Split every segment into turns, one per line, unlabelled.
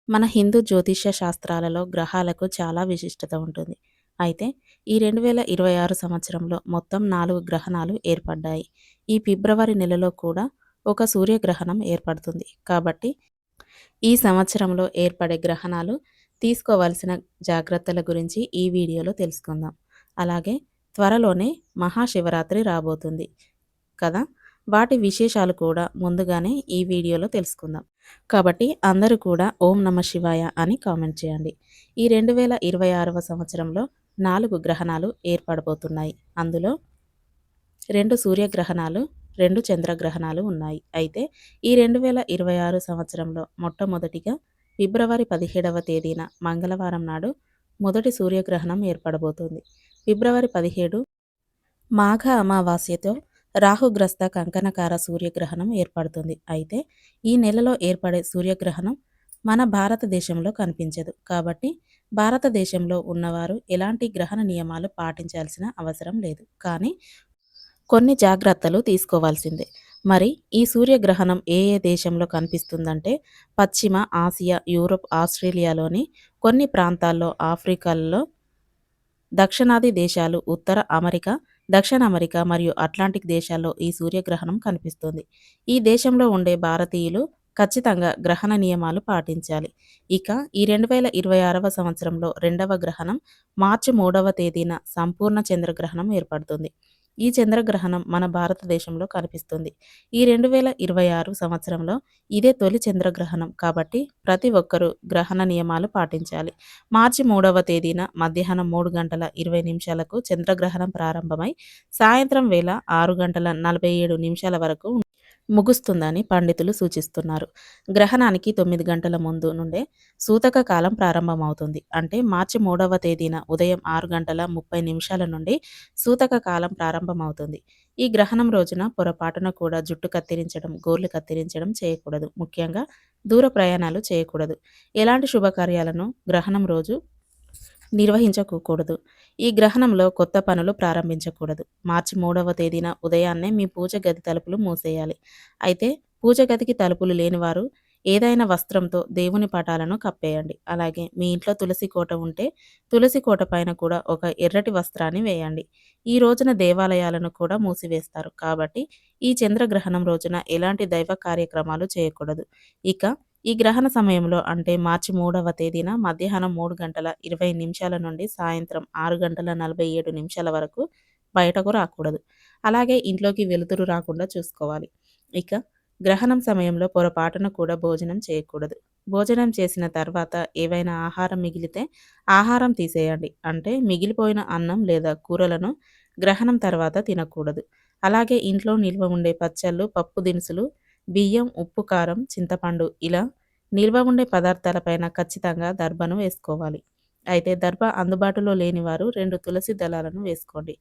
మన హిందూ జ్యోతిష్య శాస్త్రాలలో గ్రహాలకు చాలా విశిష్టత ఉంటుంది. అయితే ఈ 2026 సంవత్సరంలో మొత్తం 4 గ్రహణాలు ఏర్పడ్డాయి. ఈ ఫిబ్రవరి నెలలో కూడా ఒక సూర్యగ్రహణం ఏర్పడుతుంది. కాబట్టి ఈ సంవత్సరంలో ఏర్పడే గ్రహణాలు తీసుకోవాల్సిన జాగ్రత్తల గురించి ఈ వీడియోలో తెలుసుకుందాం. అలాగే త్వరలోనే మహాశివరాత్రి రాబోతుంది కదా! వాటి విశేషాలు కూడా ముందుగానే ఈ వీడియోలో తెలుసుకుందాం. కాబట్టి అందరూ కూడా ఓం నమ శివాయ అని కామెంట్ చేయండి. ఈ 2026వ సంవత్సరంలో 4 గ్రహణాలు ఏర్పడబోతున్నాయి. అందులో 2 సూర్యగ్రహణాలు, 2 చంద్రగ్రహణాలు ఉన్నాయి. అయితే ఈ 2026 సంవత్సరంలో మొట్టమొదటిగా ఫిబ్రవరి 17వ తేదీన మంగళవారం నాడు మొదటి సూర్యగ్రహణం ఏర్పడబోతుంది. ఫిబ్రవరి 17 మాఘ అమావాస్యతో రాహుగ్రస్త కంకణకార సూర్యగ్రహణం ఏర్పడుతుంది. అయితే ఈ నెలలో ఏర్పడే సూర్యగ్రహణం మన భారతదేశంలో కనిపించదు. కాబట్టి భారతదేశంలో ఉన్నవారు ఎలాంటి గ్రహణ నియమాలు పాటించాల్సిన అవసరం లేదు. కానీ కొన్ని జాగ్రత్తలు తీసుకోవాల్సిందే. మరి ఈ సూర్యగ్రహణం ఏ ఏ దేశంలో కనిపిస్తుందంటే పశ్చిమ ఆసియా, యూరోప్, ఆస్ట్రేలియాలోని కొన్ని ప్రాంతాల్లో, ఆఫ్రికాల్లో, దక్షిణాది దేశాలు, ఉత్తర అమెరికా, దక్షిణ అమెరికా మరియు అట్లాంటిక్ దేశాల్లో ఈ సూర్యగ్రహణం కనిపిస్తుంది. ఈ దేశంలో ఉండే భారతీయులు ఖచ్చితంగా గ్రహణ నియమాలు పాటించాలి. ఇక ఈ 2026వ సంవత్సరంలో రెండవ గ్రహణం మార్చి 3వ తేదీన సంపూర్ణ చంద్రగ్రహణం ఏర్పడుతుంది. ఈ చంద్రగ్రహణం మన భారతదేశంలో కనిపిస్తుంది. ఈ 2026 సంవత్సరంలో ఇదే తొలి చంద్రగ్రహణం కాబట్టి ప్రతి ఒక్కరూ గ్రహణ నియమాలు పాటించాలి. మార్చి 3వ తేదీన మధ్యాహ్నం 3 గంటల 20 నిమిషాలకు చంద్రగ్రహణం ప్రారంభమై సాయంత్రం వేళ 6 గంటల 47 నిమిషాల వరకు ముగుస్తుందని పండితులు సూచిస్తున్నారు. గ్రహణానికి 9 గంటల ముందు నుండే సూతక కాలం ప్రారంభమవుతుంది. అంటే మార్చి 3వ తేదీన ఉదయం 6 గంటల 30 నిమిషాల నుండి సూతక కాలం ప్రారంభమవుతుంది. ఈ గ్రహణం రోజున పొరపాటున కూడా జుట్టు కత్తిరించడం, గోర్లు కత్తిరించడం చేయకూడదు. ముఖ్యంగా దూర ప్రయాణాలు చేయకూడదు. ఎలాంటి శుభకార్యాలను గ్రహణం రోజు నిర్వహించకూడదు. ఈ గ్రహణంలో కొత్త పనులు ప్రారంభించకూడదు. మార్చి 3వ తేదీన ఉదయాన్నే మీ పూజ గది తలుపులు మూసేయాలి. అయితే పూజ గదికి తలుపులు లేనివారు ఏదైనా వస్త్రంతో దేవుని పటాలను కప్పేయండి. అలాగే మీ ఇంట్లో తులసి కోట ఉంటే తులసి కోట పైన కూడా ఒక ఎర్రటి వస్త్రాన్ని వేయండి. ఈ రోజున దేవాలయాలను కూడా మూసివేస్తారు. కాబట్టి ఈ చంద్రగ్రహణం రోజున ఎలాంటి దైవ కార్యక్రమాలు చేయకూడదు. ఇక ఈ గ్రహణ సమయంలో అంటే మార్చి 3వ తేదీన మధ్యాహ్నం 3 గంటల 20 నిమిషాల నుండి సాయంత్రం 6 గంటల 47 నిమిషాల వరకు బయటకు రాకూడదు. అలాగే ఇంట్లోకి వెలుతురు రాకుండా చూసుకోవాలి. ఇక గ్రహణం సమయంలో పొరపాటున కూడా భోజనం చేయకూడదు. భోజనం చేసిన తర్వాత ఏవైనా ఆహారం మిగిలితే ఆహారం తీసేయండి. అంటే మిగిలిపోయిన అన్నం లేదా కూరలను గ్రహణం తర్వాత తినకూడదు. అలాగే ఇంట్లో నిల్వ ఉండే పచ్చళ్ళు, పప్పు దినుసులు, బియ్యం, ఉప్పు, కారం, చింతపండు ఇలా నిల్వ ఉండే పదార్థాలపైన ఖచ్చితంగా దర్భను వేసుకోవాలి. అయితే దర్భ అందుబాటులో లేని వారు 2 తులసి దళాలను వేసుకోండి.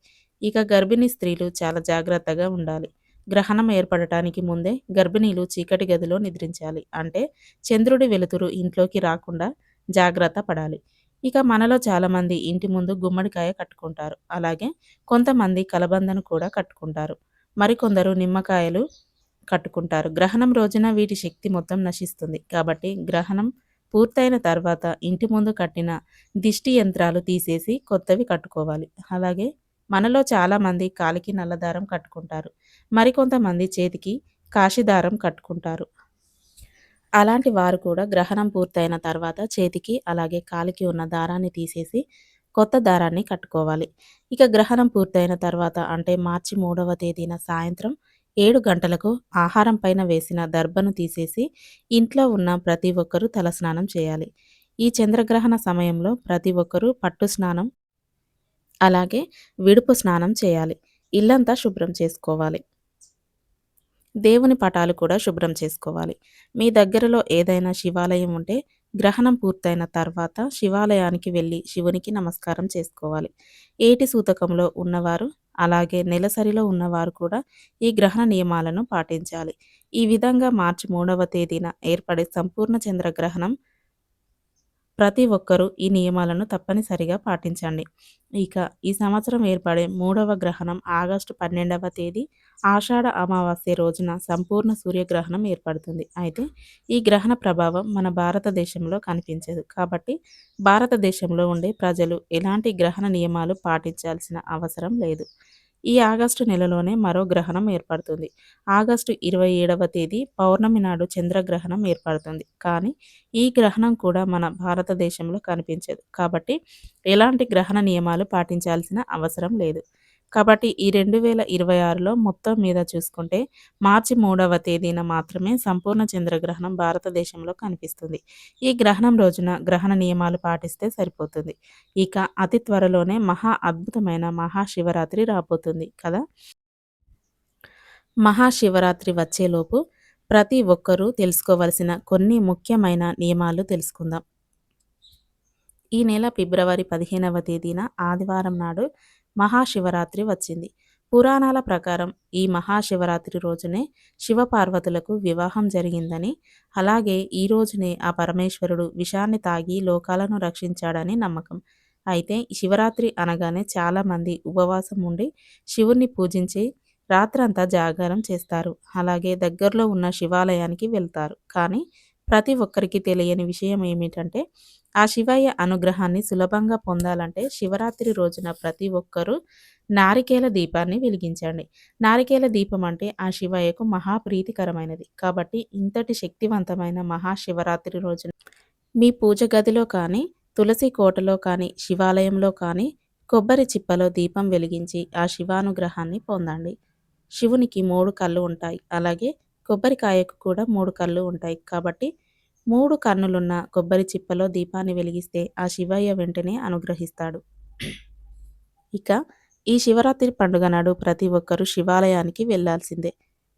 ఇక గర్భిణీ స్త్రీలు చాలా జాగ్రత్తగా ఉండాలి. గ్రహణం ఏర్పడటానికి ముందే గర్భిణీలు చీకటి గదిలో నిద్రించాలి. అంటే చంద్రుడి వెలుతురు ఇంట్లోకి రాకుండా జాగ్రత్త పడాలి. ఇక మనలో చాలామంది ఇంటి ముందు గుమ్మడికాయ కట్టుకుంటారు. అలాగే కొంతమంది కలబందను కూడా కట్టుకుంటారు. మరికొందరు నిమ్మకాయలు కట్టుకుంటారు. గ్రహణం రోజున వీటి శక్తి మొత్తం నశిస్తుంది. కాబట్టి గ్రహణం పూర్తయిన తర్వాత ఇంటి ముందు కట్టిన దిష్టి యంత్రాలు తీసేసి కొత్తవి కట్టుకోవాలి. అలాగే మనలో చాలామంది కాలికి నల్లదారం కట్టుకుంటారు. మరికొంతమంది చేతికి కాశీదారం కట్టుకుంటారు. అలాంటి వారు కూడా గ్రహణం పూర్తయిన తర్వాత చేతికి అలాగే కాలికి ఉన్న దారాన్ని తీసేసి కొత్త దారాన్ని కట్టుకోవాలి. ఇక గ్రహణం పూర్తయిన తర్వాత అంటే మార్చి 3వ తేదీన సాయంత్రం 7 గంటలకు ఆహారం పైన వేసిన దర్భను తీసేసి ఇంట్లో ఉన్న ప్రతి ఒక్కరూ తలస్నానం చేయాలి. ఈ చంద్రగ్రహణ సమయంలో ప్రతి ఒక్కరూ పట్టు స్నానం అలాగే విడుపు స్నానం చేయాలి. ఇల్లంతా శుభ్రం చేసుకోవాలి. దేవుని పటాలు కూడా శుభ్రం చేసుకోవాలి. మీ దగ్గరలో ఏదైనా శివాలయం ఉంటే గ్రహణం పూర్తయిన తర్వాత శివాలయానికి వెళ్ళి శివునికి నమస్కారం చేసుకోవాలి. ఏటి సూతకంలో ఉన్నవారు అలాగే నెలసరిలో ఉన్నవారు కూడా ఈ గ్రహణ నియమాలను పాటించాలి. ఈ విధంగా మార్చి 3వ తేదీన ఏర్పడే సంపూర్ణ చంద్రగ్రహణం ప్రతి ఒక్కరూ ఈ నియమాలను తప్పనిసరిగా పాటించండి. ఇక ఈ సంవత్సరం ఏర్పడే 3వ గ్రహణం ఆగస్టు 12వ తేదీ ఆషాఢ అమావాస్య రోజున సంపూర్ణ సూర్యగ్రహణం ఏర్పడుతుంది. అయితే ఈ గ్రహణ ప్రభావం మన భారతదేశంలో కనిపించదు. కాబట్టి భారతదేశంలో ఉండే ప్రజలు ఎలాంటి గ్రహణ నియమాలు పాటించాల్సిన అవసరం లేదు. ఈ ఆగస్టు నెలలోనే మరో గ్రహణం ఏర్పడుతుంది. ఆగస్టు 27వ తేదీ పౌర్ణమి నాడు చంద్రగ్రహణం ఏర్పడుతుంది. కానీ ఈ గ్రహణం కూడా మన భారతదేశంలో కనిపించదు. కాబట్టి ఎలాంటి గ్రహణ నియమాలు పాటించాల్సిన అవసరం లేదు. కాబట్టి ఈ 2026లో మొత్తం మీద చూసుకుంటే మార్చి 3వ తేదీన మాత్రమే సంపూర్ణ చంద్రగ్రహణం భారతదేశంలో కనిపిస్తుంది. ఈ గ్రహణం రోజున గ్రహణ నియమాలు పాటిస్తే సరిపోతుంది. ఇక అతి త్వరలోనే మహా అద్భుతమైన మహాశివరాత్రి రాబోతుంది కదా! మహాశివరాత్రి వచ్చేలోపు ప్రతి ఒక్కరూ తెలుసుకోవలసిన కొన్ని ముఖ్యమైన నియమాలు తెలుసుకుందాం. ఈ నెల ఫిబ్రవరి 15వ తేదీన ఆదివారం నాడు మహాశివరాత్రి వచ్చింది. పురాణాల ప్రకారం ఈ మహాశివరాత్రి రోజునే శివపార్వతులకు వివాహం జరిగిందని, అలాగే ఈ రోజునే ఆ పరమేశ్వరుడు విషాన్ని తాగి లోకాలను రక్షించాడని నమ్మకం. అయితే ఈ శివరాత్రి అనగానే చాలామంది ఉపవాసం ఉండి శివుణ్ణి పూజించి రాత్రంతా జాగారం చేస్తారు. అలాగే దగ్గరలో ఉన్న శివాలయానికి వెళ్తారు. కానీ ప్రతి ఒక్కరికి తెలియని విషయం ఏమిటంటే, ఆ శివయ్య అనుగ్రహాన్ని సులభంగా పొందాలంటే శివరాత్రి రోజున ప్రతి ఒక్కరూ నారికేల దీపాన్ని వెలిగించండి. నారికేల దీపం అంటే ఆ శివయ్యకు మహాప్రీతికరమైనది. కాబట్టి ఇంతటి శక్తివంతమైన మహాశివరాత్రి రోజున మీ పూజ గదిలో కానీ, తులసి కోటలో కానీ, శివాలయంలో కానీ కొబ్బరి చిప్పలో దీపం వెలిగించి ఆ శివానుగ్రహాన్ని పొందండి. శివునికి 3 కళ్ళు ఉంటాయి. అలాగే కొబ్బరికాయకు కూడా 3 కళ్ళు ఉంటాయి. కాబట్టి 3 కన్నులున్న కొబ్బరి చిప్పలో దీపాన్ని వెలిగిస్తే ఆ శివయ్య వెంటనే అనుగ్రహిస్తాడు. ఇక ఈ శివరాత్రి పండుగ నాడు ప్రతి ఒక్కరూ శివాలయానికి వెళ్లాల్సిందే.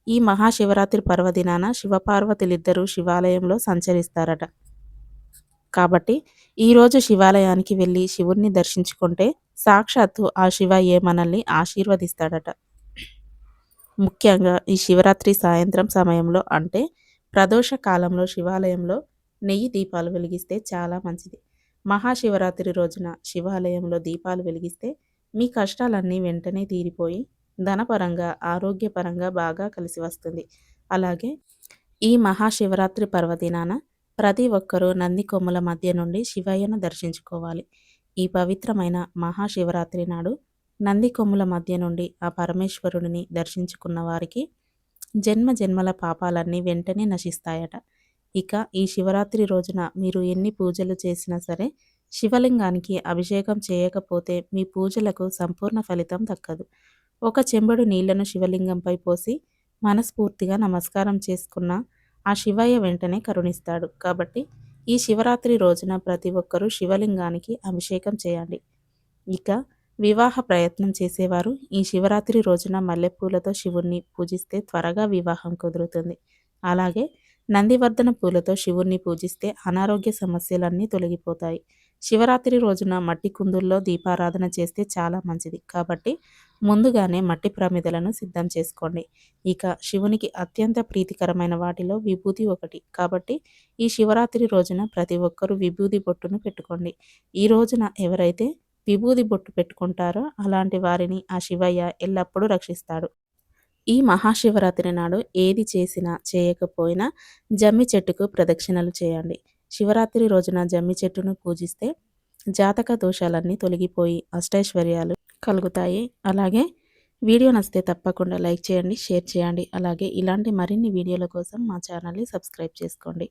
ఈ మహాశివరాత్రి పర్వదినాన శివపార్వతులిద్దరూ శివాలయంలో సంచరిస్తారట. కాబట్టి ఈరోజు శివాలయానికి వెళ్ళి శివుణ్ణి దర్శించుకుంటే సాక్షాత్తు ఆ శివయ్యే మనల్ని ఆశీర్వదిస్తాడట. ముఖ్యంగా ఈ శివరాత్రి సాయంత్రం సమయంలో అంటే ప్రదోష కాలంలో శివాలయంలో నెయ్యి దీపాలు వెలిగిస్తే చాలా మంచిది. మహాశివరాత్రి రోజున శివాలయంలో దీపాలు వెలిగిస్తే మీ కష్టాలన్నీ వెంటనే తీరిపోయి ధనపరంగా, ఆరోగ్యపరంగా బాగా కలిసి వస్తుంది. అలాగే ఈ మహాశివరాత్రి పర్వదినాన ప్రతి ఒక్కరూ నంది కొమ్ముల మధ్య నుండి శివయ్యను దర్శించుకోవాలి. ఈ పవిత్రమైన మహాశివరాత్రి నాడు నంది కొమ్ముల మధ్య నుండి ఆ పరమేశ్వరుడిని దర్శించుకున్న వారికి జన్మ జన్మల పాపాలన్నీ వెంటనే నశిస్తాయట. ఇక ఈ శివరాత్రి రోజున మీరు ఎన్ని పూజలు చేసినా సరే శివలింగానికి అభిషేకం చేయకపోతే మీ పూజలకు సంపూర్ణ ఫలితం దక్కదు. ఒక చెంబుడు నీళ్లను శివలింగంపై పోసి మనస్ఫూర్తిగా నమస్కారం చేసుకున్న ఆ శివయ్య వెంటనే కరుణిస్తాడు. కాబట్టి ఈ శివరాత్రి రోజున ప్రతి ఒక్కరూ శివలింగానికి అభిషేకం చేయండి. ఇక వివాహ ప్రయత్నం చేసేవారు ఈ శివరాత్రి రోజున మల్లెపూలతో శివుణ్ణి పూజిస్తే త్వరగా వివాహం కుదురుతుంది. అలాగే నందివర్ధన పూలతో శివుణ్ణి పూజిస్తే అనారోగ్య సమస్యలన్నీ తొలగిపోతాయి. శివరాత్రి రోజున మట్టి కుందుల్లో దీపారాధన చేస్తే చాలా మంచిది. కాబట్టి ముందుగానే మట్టి ప్రమిదలను సిద్ధం చేసుకోండి. ఇక శివునికి అత్యంత ప్రీతికరమైన వాటిలో విభూది ఒకటి. కాబట్టి ఈ శివరాత్రి రోజున ప్రతి ఒక్కరూ విభూది బొట్టును పెట్టుకోండి. ఈ రోజున ఎవరైతే విభూది బొట్టు పెట్టుకుంటారో అలాంటి వారిని ఆ శివయ్య ఎల్లప్పుడూ రక్షిస్తాడు. ఈ మహాశివరాత్రి నాడు ఏది చేసినా చేయకపోయినా జమ్మి చెట్టుకు ప్రదక్షిణలు చేయండి. శివరాత్రి రోజున జమ్మి చెట్టును పూజిస్తే జాతక దోషాలన్నీ తొలగిపోయి అష్టైశ్వర్యాలు కలుగుతాయి. అలాగే వీడియో నచ్చితే తప్పకుండా లైక్ చేయండి, షేర్ చేయండి. అలాగే ఇలాంటి మరిన్ని వీడియోల కోసం మా ఛానల్ని సబ్స్క్రైబ్ చేసుకోండి.